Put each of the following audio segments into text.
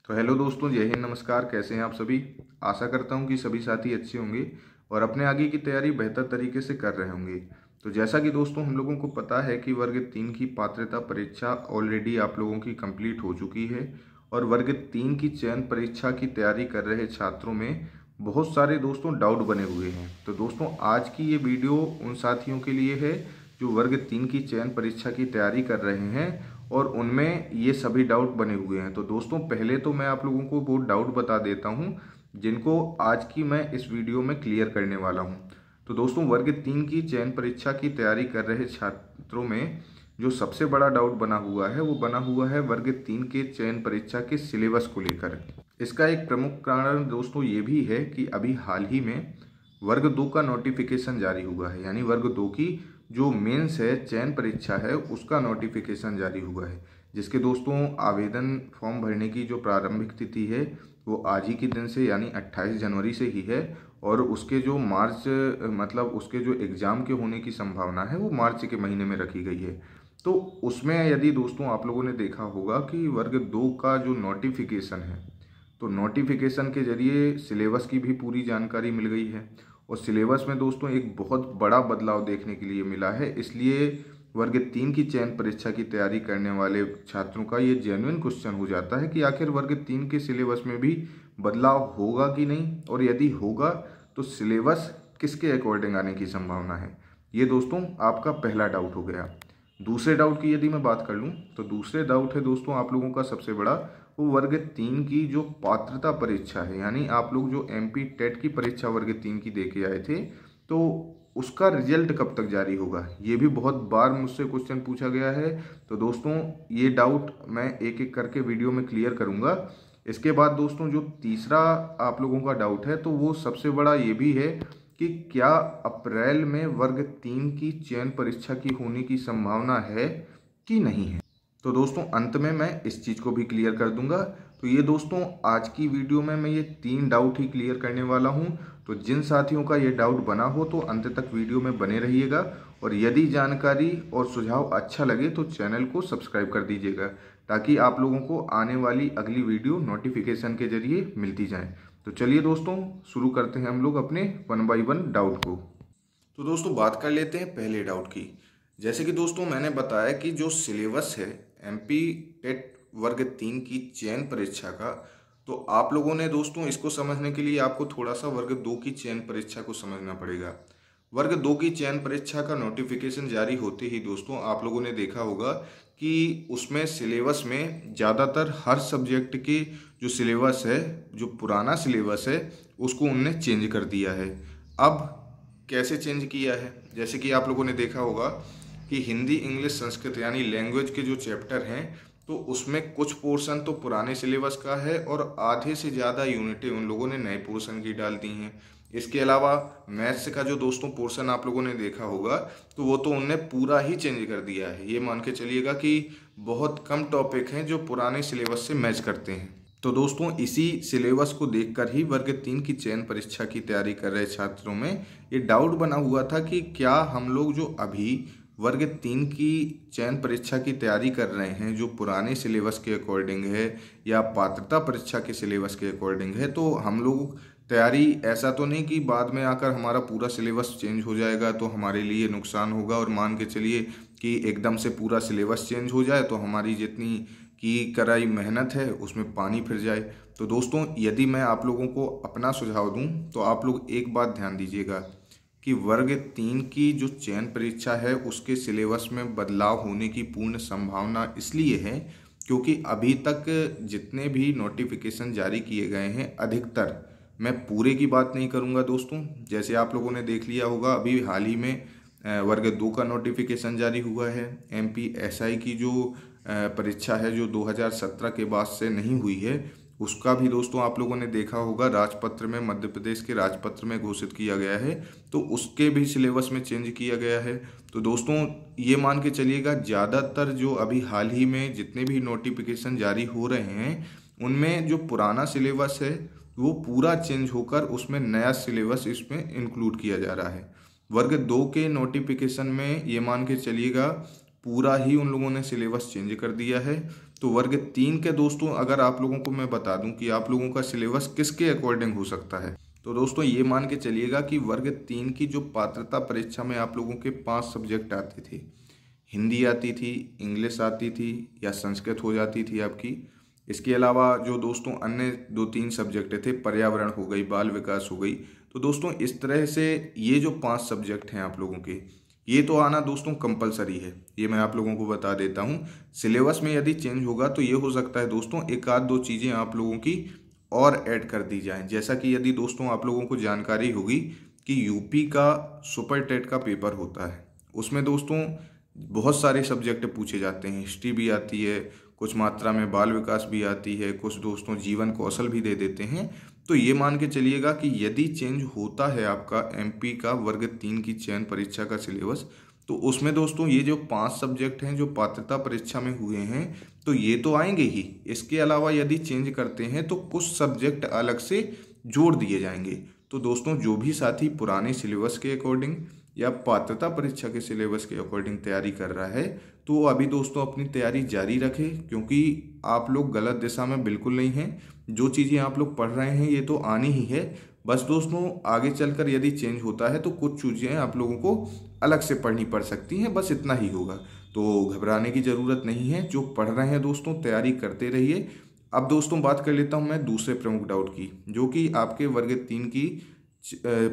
तो हेलो दोस्तों, जय हिंद, नमस्कार। कैसे हैं आप सभी। आशा करता हूं कि सभी साथी अच्छे होंगे और अपने आगे की तैयारी बेहतर तरीके से कर रहे होंगे। तो जैसा कि दोस्तों हम लोगों को पता है कि वर्ग 3 की पात्रता परीक्षा ऑलरेडी आप लोगों की कंप्लीट हो चुकी है और वर्ग 3 की चयन परीक्षा की तैयारी कर रहे छात्रों में बहुत सारे दोस्तों डाउट बने हुए हैं। तो दोस्तों आज की ये वीडियो उन साथियों के लिए है जो वर्ग 3 की चयन परीक्षा की तैयारी कर रहे हैं और उनमें ये सभी डाउट बने हुए हैं। तो दोस्तों पहले तो मैं आप लोगों को वो डाउट बता देता हूं जिनको आज की मैं इस वीडियो में क्लियर करने वाला हूं। तो दोस्तों वर्ग 3 की चयन परीक्षा की तैयारी कर रहे छात्रों में जो सबसे बड़ा डाउट बना हुआ है वो बना हुआ है वर्ग 3 के चयन परीक्षा के सिलेबस को लेकर। इसका एक प्रमुख कारण दोस्तों ये भी है कि अभी हाल ही में वर्ग 2 का नोटिफिकेशन जारी हुआ है, यानी वर्ग 2 की जो मेंस है, चयन परीक्षा है, उसका नोटिफिकेशन जारी हुआ है, जिसके दोस्तों आवेदन फॉर्म भरने की जो प्रारंभिक तिथि है वो आज ही के दिन से यानी 28 जनवरी से ही है और उसके जो उसके जो एग्ज़ाम के होने की संभावना है वो मार्च के महीने में रखी गई है। तो उसमें यदि दोस्तों आप लोगों ने देखा होगा कि वर्ग 2 का जो नोटिफिकेशन है तो नोटिफिकेशन के जरिए सिलेबस की भी पूरी जानकारी मिल गई है और सिलेबस में दोस्तों एक बहुत बड़ा बदलाव देखने के लिए मिला है। इसलिए वर्ग 3 की चयन परीक्षा की तैयारी करने वाले छात्रों का ये जेन्युइन क्वेश्चन हो जाता है कि आखिर वर्ग 3 के सिलेबस में भी बदलाव होगा कि नहीं, और यदि होगा तो सिलेबस किसके अकॉर्डिंग आने की संभावना है। ये दोस्तों आपका पहला डाउट हो गया। दूसरे डाउट की यदि मैं बात कर लूँ तो दूसरे डाउट है दोस्तों आप लोगों का सबसे बड़ा, वो वर्ग 3 की जो पात्रता परीक्षा है, यानी आप लोग जो MP टेट की परीक्षा वर्ग 3 की दे के आए थे तो उसका रिजल्ट कब तक जारी होगा। ये भी बहुत बार मुझसे क्वेश्चन पूछा गया है। तो दोस्तों ये डाउट मैं एक एक करके वीडियो में क्लियर करूंगा। इसके बाद दोस्तों जो तीसरा आप लोगों का डाउट है तो वो सबसे बड़ा ये भी है कि क्या अप्रैल में वर्ग 3 की चयन परीक्षा की होने की संभावना है कि नहीं है। तो दोस्तों अंत में मैं इस चीज़ को भी क्लियर कर दूंगा। तो ये दोस्तों आज की वीडियो में मैं ये 3 डाउट ही क्लियर करने वाला हूँ। तो जिन साथियों का ये डाउट बना हो तो अंत तक वीडियो में बने रहिएगा और यदि जानकारी और सुझाव अच्छा लगे तो चैनल को सब्सक्राइब कर दीजिएगा ताकि आप लोगों को आने वाली अगली वीडियो नोटिफिकेशन के जरिए मिलती जाए। तो चलिए दोस्तों शुरू करते हैं हम लोग अपने 1 बाय 1 डाउट को। तो दोस्तों बात कर लेते हैं पहले डाउट की। जैसे कि दोस्तों मैंने बताया कि जो सिलेबस है MP टेट वर्ग 3 की चयन परीक्षा का, तो आप लोगों ने दोस्तों इसको समझने के लिए आपको थोड़ा सा वर्ग 2 की चयन परीक्षा को समझना पड़ेगा। वर्ग 2 की चयन परीक्षा का नोटिफिकेशन जारी होते ही दोस्तों आप लोगों ने देखा होगा कि उसमें सिलेबस में ज़्यादातर हर सब्जेक्ट की जो सिलेबस है, जो पुराना सिलेबस है, उसको उनने चेंज कर दिया है। अब कैसे चेंज किया है, जैसे कि आप लोगों ने देखा होगा कि हिंदी, इंग्लिश, संस्कृत यानी लैंग्वेज के जो चैप्टर हैं तो उसमें कुछ पोर्शन तो पुराने सिलेबस का है और आधे से ज़्यादा यूनिटें उन लोगों ने नए पोर्शन की डाल दी हैं। इसके अलावा मैथ्स का जो दोस्तों पोर्शन आप लोगों ने देखा होगा तो वो तो उनने पूरा ही चेंज कर दिया है। ये मान के चलिएगा कि बहुत कम टॉपिक हैं जो पुराने सिलेबस से मैच करते हैं। तो दोस्तों इसी सिलेबस को देखकर ही वर्ग 3 की चयन परीक्षा की तैयारी कर रहे छात्रों में ये डाउट बना हुआ था कि क्या हम लोग जो अभी वर्ग 3 की चयन परीक्षा की तैयारी कर रहे हैं जो पुराने सिलेबस के अकॉर्डिंग है या पात्रता परीक्षा के सिलेबस के अकॉर्डिंग है, तो हम लोग तैयारी ऐसा तो नहीं कि बाद में आकर हमारा पूरा सिलेबस चेंज हो जाएगा तो हमारे लिए नुकसान होगा, और मान के चलिए कि एकदम से पूरा सिलेबस चेंज हो जाए तो हमारी जितनी की कराई मेहनत है उसमें पानी फिर जाए। तो दोस्तों यदि मैं आप लोगों को अपना सुझाव दूं तो आप लोग एक बात ध्यान दीजिएगा कि वर्ग 3 की जो चयन परीक्षा है उसके सिलेबस में बदलाव होने की पूर्ण संभावना इसलिए है क्योंकि अभी तक जितने भी नोटिफिकेशन जारी किए गए हैं, अधिकतर, मैं पूरे की बात नहीं करूंगा दोस्तों, जैसे आप लोगों ने देख लिया होगा अभी हाल ही में वर्ग 2 का नोटिफिकेशन जारी हुआ है। MP SI की जो परीक्षा है जो 2017 के बाद से नहीं हुई है उसका भी दोस्तों आप लोगों ने देखा होगा राजपत्र में, मध्य प्रदेश के राजपत्र में घोषित किया गया है, तो उसके भी सिलेबस में चेंज किया गया है। तो दोस्तों ये मान के चलिएगा ज़्यादातर जो अभी हाल ही में जितने भी नोटिफिकेशन जारी हो रहे हैं उनमें जो पुराना सिलेबस है वो पूरा चेंज होकर उसमें नया सिलेबस इसमें इंक्लूड किया जा रहा है। वर्ग 2 के नोटिफिकेशन में ये मान के चलिएगा पूरा ही उन लोगों ने सिलेबस चेंज कर दिया है। तो वर्ग 3 के दोस्तों अगर आप लोगों को मैं बता दूं कि आप लोगों का सिलेबस किसके अकॉर्डिंग हो सकता है, तो दोस्तों ये मान के चलिएगा कि वर्ग 3 की जो पात्रता परीक्षा में आप लोगों के 5 सब्जेक्ट आते थे, हिंदी आती थी, इंग्लिश आती थी या संस्कृत हो जाती थी आपकी। इसके अलावा जो दोस्तों अन्य 2-3 सब्जेक्ट थे, पर्यावरण हो गई, बाल विकास हो गई। तो दोस्तों इस तरह से ये जो 5 सब्जेक्ट हैं आप लोगों के, ये तो आना दोस्तों कंपलसरी है, ये मैं आप लोगों को बता देता हूँ। सिलेबस में यदि चेंज होगा तो ये हो सकता है दोस्तों एक आध दो चीज़ें आप लोगों की और ऐड कर दी जाएं। जैसा कि यदि दोस्तों आप लोगों को जानकारी होगी कि यूपी का सुपर टेट का पेपर होता है, उसमें दोस्तों बहुत सारे सब्जेक्ट पूछे जाते हैं। हिस्ट्री भी आती है, कुछ मात्रा में बाल विकास भी आती है, कुछ दोस्तों जीवन कौशल भी दे देते हैं। तो ये मान के चलिएगा कि यदि चेंज होता है आपका एमपी का वर्ग 3 की चयन परीक्षा का सिलेबस, तो उसमें दोस्तों ये जो 5 सब्जेक्ट हैं जो पात्रता परीक्षा में हुए हैं, तो ये तो आएंगे ही। इसके अलावा यदि चेंज करते हैं तो कुछ सब्जेक्ट अलग से जोड़ दिए जाएंगे। तो दोस्तों जो भी साथी पुराने सिलेबस के अकॉर्डिंग या पात्रता परीक्षा के सिलेबस के अकॉर्डिंग तैयारी कर रहा है, तो अभी दोस्तों अपनी तैयारी जारी रखें, क्योंकि आप लोग गलत दिशा में बिल्कुल नहीं हैं। जो चीज़ें आप लोग पढ़ रहे हैं ये तो आनी ही है। बस दोस्तों आगे चलकर यदि चेंज होता है तो कुछ चीज़ें आप लोगों को अलग से पढ़नी पड़ सकती हैं, बस इतना ही होगा। तो घबराने की ज़रूरत नहीं है। जो पढ़ रहे हैं दोस्तों तैयारी करते रहिए। अब दोस्तों बात कर लेता हूँ मैं दूसरे प्रमुख डाउट की, जो कि आपके वर्ग 3 की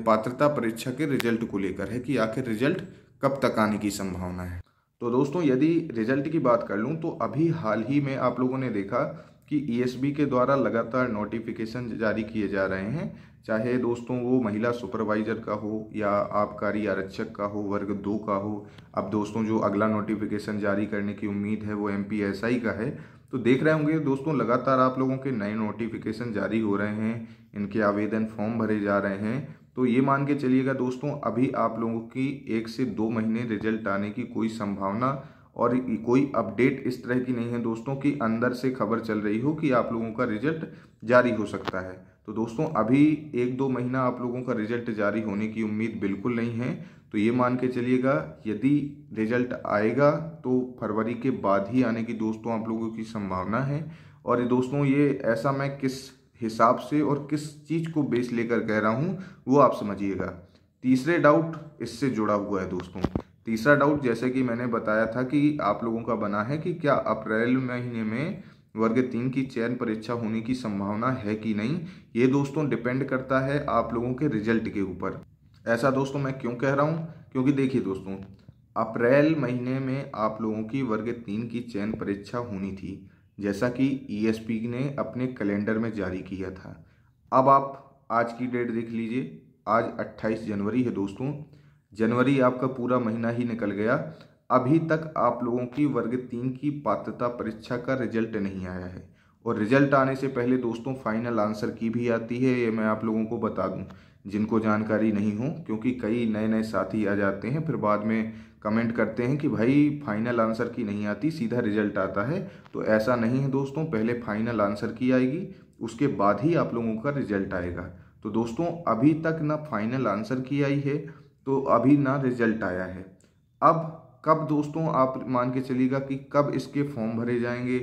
पात्रता परीक्षा के रिजल्ट को लेकर है कि आखिर रिजल्ट कब तक आने की संभावना है। तो दोस्तों यदि रिजल्ट की बात कर लूँ तो अभी हाल ही में आप लोगों ने देखा कि ईएसबी के द्वारा लगातार नोटिफिकेशन जारी किए जा रहे हैं, चाहे दोस्तों वो महिला सुपरवाइजर का हो या आबकारी आरक्षक का हो, वर्ग 2 का हो। अब दोस्तों जो अगला नोटिफिकेशन जारी करने की उम्मीद है वो एमपीएसआई का है। तो देख रहे होंगे दोस्तों लगातार आप लोगों के नए नोटिफिकेशन जारी हो रहे हैं, इनके आवेदन फॉर्म भरे जा रहे हैं। तो ये मान के चलिएगा दोस्तों अभी आप लोगों की 1 से 2 महीने रिजल्ट आने की कोई संभावना और कोई अपडेट इस तरह की नहीं है दोस्तों कि अंदर से खबर चल रही हो कि आप लोगों का रिजल्ट जारी हो सकता है। तो दोस्तों अभी 1-2 महीना आप लोगों का रिजल्ट जारी होने की उम्मीद बिल्कुल नहीं है। तो ये मान के चलिएगा यदि रिजल्ट आएगा तो फरवरी के बाद ही आने की दोस्तों आप लोगों की संभावना है। और दोस्तों ये ऐसा मैं किस हिसाब से और किस चीज़ को बेस लेकर कह रहा हूँ वो आप समझिएगा। तीसरे डाउट इससे जुड़ा हुआ है दोस्तों। तीसरा डाउट जैसे कि मैंने बताया था कि आप लोगों का बना है कि क्या अप्रैल महीने में वर्ग 3 की चयन परीक्षा होने की संभावना है कि नहीं। ये दोस्तों डिपेंड करता है आप लोगों के रिजल्ट के ऊपर। ऐसा दोस्तों मैं क्यों कह रहा हूँ, क्योंकि देखिए दोस्तों अप्रैल महीने में आप लोगों की वर्ग 3 की चयन परीक्षा होनी थी, जैसा कि ईएसपी ने अपने कैलेंडर में जारी किया था। अब आप आज की डेट देख लीजिए, आज 28 जनवरी है दोस्तों। जनवरी आपका पूरा महीना ही निकल गया, अभी तक आप लोगों की वर्ग 3 की पात्रता परीक्षा का रिजल्ट नहीं आया है। और रिजल्ट आने से पहले दोस्तों फाइनल आंसर की भी आती है, ये मैं आप लोगों को बता दूं जिनको जानकारी नहीं हो, क्योंकि कई नए नए साथी आ जाते हैं फिर बाद में कमेंट करते हैं कि भाई फाइनल आंसर की नहीं आती, सीधा रिजल्ट आता है। तो ऐसा नहीं है दोस्तों, पहले फाइनल आंसर की आएगी, उसके बाद ही आप लोगों का रिजल्ट आएगा। तो दोस्तों अभी तक ना फाइनल आंसर की आई है तो अभी ना रिजल्ट आया है। अब कब दोस्तों आप मान के चलिएगा कि कब इसके फॉर्म भरे जाएंगे,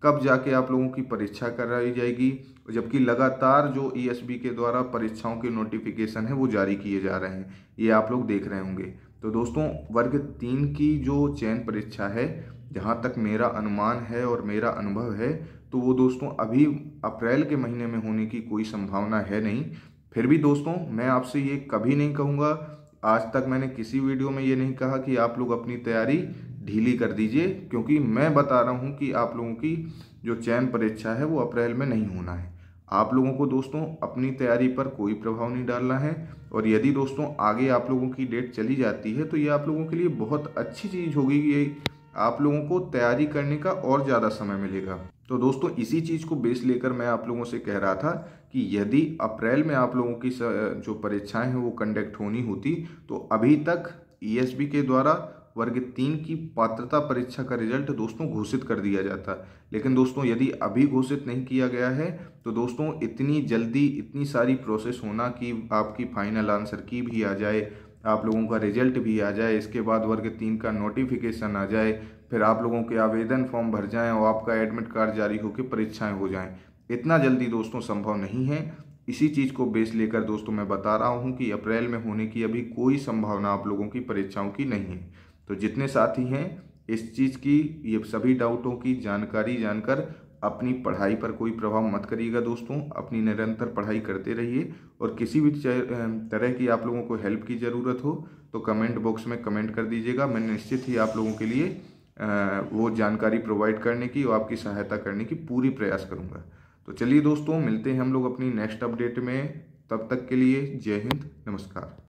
कब जाके आप लोगों की परीक्षा कराई जाएगी, जबकि लगातार जो ईएसबी के द्वारा परीक्षाओं के नोटिफिकेशन है वो जारी किए जा रहे हैं, ये आप लोग देख रहे होंगे। तो दोस्तों वर्ग 3 की जो चयन परीक्षा है, जहाँ तक मेरा अनुमान है और मेरा अनुभव है, तो वो दोस्तों अभी अप्रैल के महीने में होने की कोई संभावना है नहीं। फिर भी दोस्तों मैं आपसे ये कभी नहीं कहूँगा, आज तक मैंने किसी वीडियो में ये नहीं कहा कि आप लोग अपनी तैयारी ढीली कर दीजिए, क्योंकि मैं बता रहा हूँ कि आप लोगों की जो चयन परीक्षा है वो अप्रैल में नहीं होना है। आप लोगों को दोस्तों अपनी तैयारी पर कोई प्रभाव नहीं डालना है। और यदि दोस्तों आगे आप लोगों की डेट चली जाती है तो ये आप लोगों के लिए बहुत अच्छी चीज़ होगी कि ये आप लोगों को तैयारी करने का और ज़्यादा समय मिलेगा। तो दोस्तों इसी चीज़ को बेस लेकर मैं आप लोगों से कह रहा था कि यदि अप्रैल में आप लोगों की जो परीक्षाएं हैं वो कंडक्ट होनी होती तो अभी तक ईएसबी के द्वारा वर्ग 3 की पात्रता परीक्षा का रिजल्ट दोस्तों घोषित कर दिया जाता। लेकिन दोस्तों यदि अभी घोषित नहीं किया गया है तो दोस्तों इतनी जल्दी इतनी सारी प्रोसेस होना कि आपकी फाइनल आंसर की भी आ जाए, आप लोगों का रिजल्ट भी आ जाए, इसके बाद वर्ग 3 का नोटिफिकेशन आ जाए, फिर आप लोगों के आवेदन फॉर्म भर जाएं और आपका एडमिट कार्ड जारी होकर परीक्षाएं हो जाएं। इतना जल्दी दोस्तों संभव नहीं है। इसी चीज़ को बेस लेकर दोस्तों मैं बता रहा हूं कि अप्रैल में होने की अभी कोई संभावना आप लोगों की परीक्षाओं की नहीं है। तो जितने साथी हैं इस चीज़ की, ये सभी डाउटों की जानकारी जानकर अपनी पढ़ाई पर कोई प्रभाव मत करिएगा दोस्तों। अपनी निरंतर पढ़ाई करते रहिए और किसी भी तरह की आप लोगों को हेल्प की ज़रूरत हो तो कमेंट बॉक्स में कमेंट कर दीजिएगा। मैं निश्चित ही आप लोगों के लिए वो जानकारी प्रोवाइड करने की और आपकी सहायता करने की पूरी प्रयास करूँगा। तो चलिए दोस्तों, मिलते हैं हम लोग अपनी नेक्स्ट अपडेट में। तब तक के लिए जय हिंद, नमस्कार।